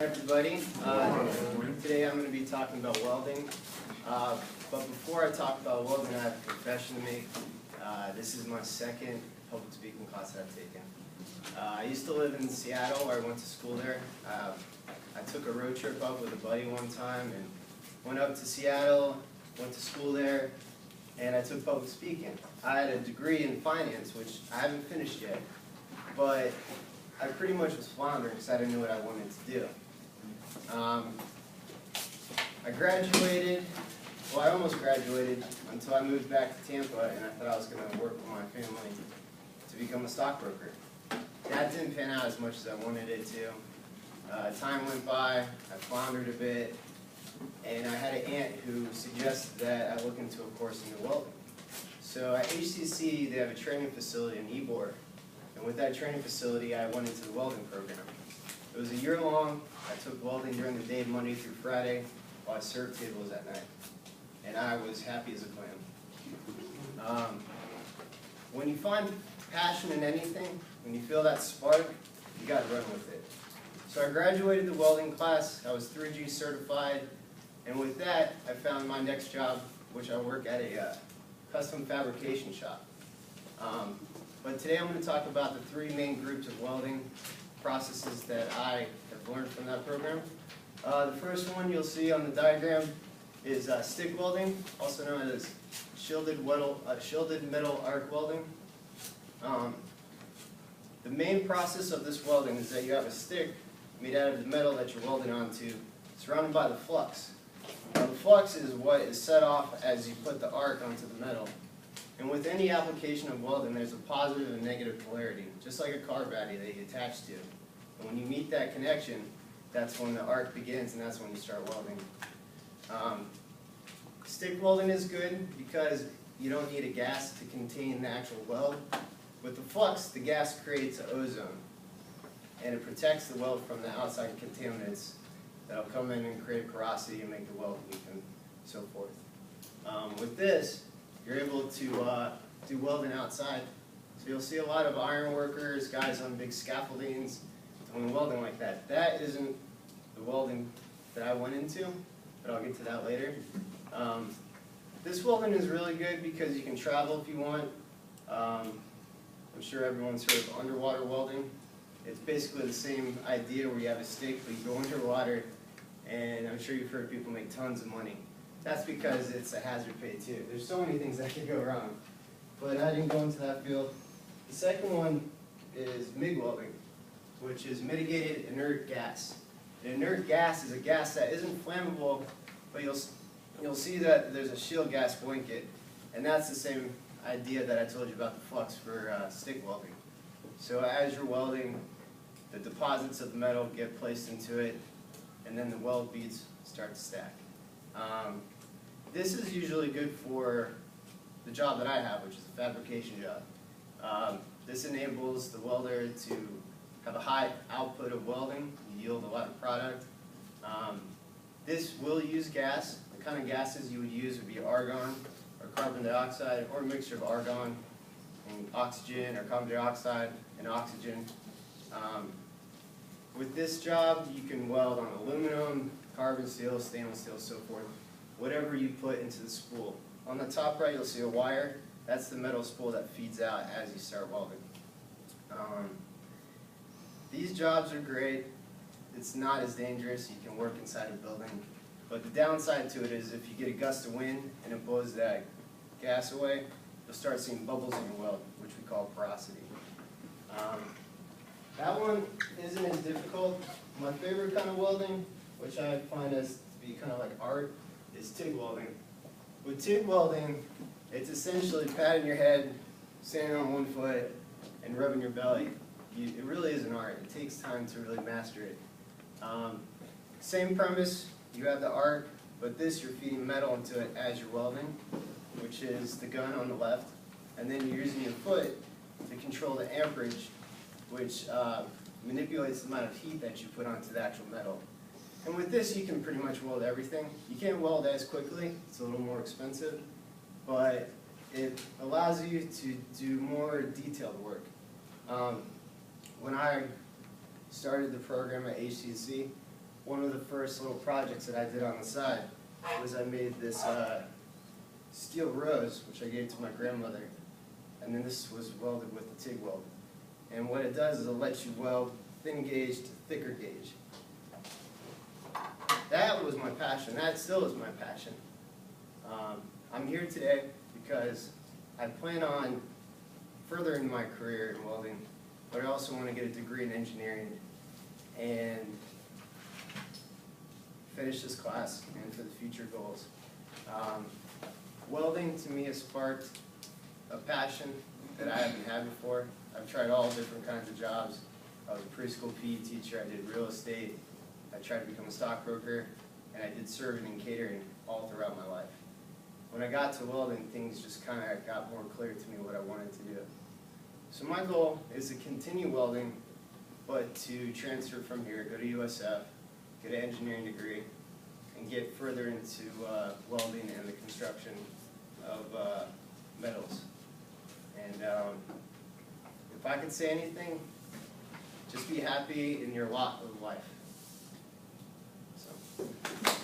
Everybody, today I'm going to be talking about welding, but before I talk about welding, I have a confession to make. This is my second public speaking class that I've taken. I used to live in Seattle, where I went to school there. I took a road trip up with a buddy one time and went up to Seattle, went to school there, and I took public speaking. I had a degree in finance, which I haven't finished yet, but I pretty much was floundering because I didn't know what I wanted to do. I graduated, well I almost graduated until I moved back to Tampa, and I thought I was going to work with my family to become a stockbroker. That didn't pan out as much as I wanted it to. Time went by, I floundered a bit, and I had an aunt who suggested that I look into a course into welding. So at HCC they have a training facility in Ybor, and with that training facility I went into the welding program. It was a year long. I took welding during the day, Monday through Friday, while I served tables at night. And I was happy as a clam. When you find passion in anything, when you feel that spark, you got to run with it. So I graduated the welding class. I was 3G certified. And with that, I found my next job, which I work at a custom fabrication shop. But today I'm going to talk about the three main groups of welding processes that I have learned from that program. The first one you'll see on the diagram is stick welding, also known as shielded metal arc welding. The main process of this welding is that you have a stick made out of the metal that you're welding onto, surrounded by the flux. Now the flux is what is set off as you put the arc onto the metal. And with any application of welding, there's a positive and negative polarity, just like a car battery that you attach to. And when you meet that connection, that's when the arc begins, and that's when you start welding. Stick welding is good because you don't need a gas to contain the actual weld. With the flux, the gas creates ozone, and it protects the weld from the outside contaminants that'll come in and create porosity and make the weld weak and so forth. With this, you're able to do welding outside. So you'll see a lot of iron workers, guys on big scaffoldings, doing welding like that. That isn't the welding that I went into, but I'll get to that later. This welding is really good because you can travel if you want. I'm sure everyone's heard of underwater welding. It's basically the same idea where you have a stick, but you go underwater, and I'm sure you've heard people make tons of money. That's because it's a hazard pay too. There's so many things that could go wrong, but I didn't go into that field. The second one is MIG welding, which is mitigated inert gas. An inert gas is a gas that isn't flammable, but you'll see that there's a shield gas blanket, and that's the same idea that I told you about the flux for stick welding. So as you're welding, the deposits of the metal get placed into it, and then the weld beads start to stack. This is usually good for the job that I have, which is a fabrication job. This enables the welder to have a high output of welding, yield a lot of product. This will use gas. The kind of gases you would use would be argon or carbon dioxide, or a mixture of argon and oxygen, or carbon dioxide and oxygen. With this job, you can weld on aluminum, carbon steel, stainless steel, so forth, whatever you put into the spool. On the top right, you'll see a wire. That's the metal spool that feeds out as you start welding. These jobs are great. It's not as dangerous. You can work inside a building. But the downside to it is if you get a gust of wind and it blows that gas away, you'll start seeing bubbles in your weld, which we call porosity. That one isn't as difficult. My favorite kind of welding, which I find as to be kind of like art, is TIG welding. With TIG welding, it's essentially patting your head, standing on one foot, and rubbing your belly. It really is an art. It takes time to really master it. Same premise, you have the arc, but this you're feeding metal into it as you're welding, which is the gun on the left, and then you're using your foot to control the amperage, which manipulates the amount of heat that you put onto the actual metal. And with this, you can pretty much weld everything. You can't weld as quickly, it's a little more expensive, but it allows you to do more detailed work. When I started the program at HCC, one of the first little projects that I did on the side was I made this steel rose, which I gave to my grandmother. And then this was welded with the TIG weld. And what it does is it lets you weld thin gauge to thicker gauge. That was my passion. That still is my passion. I'm here today because I plan on furthering my career in welding, but I also want to get a degree in engineering and finish this class and for the future goals. Welding to me has sparked a passion that I haven't had before. I've tried all different kinds of jobs. I was a preschool PE teacher, I did real estate, I tried to become a stockbroker, and I did serving and catering all throughout my life. When I got to welding, things just kind of got more clear to me what I wanted to do. So my goal is to continue welding, but to transfer from here, go to USF, get an engineering degree, and get further into welding and the construction of metals. And if I could say anything, just be happy in your lot of life. So.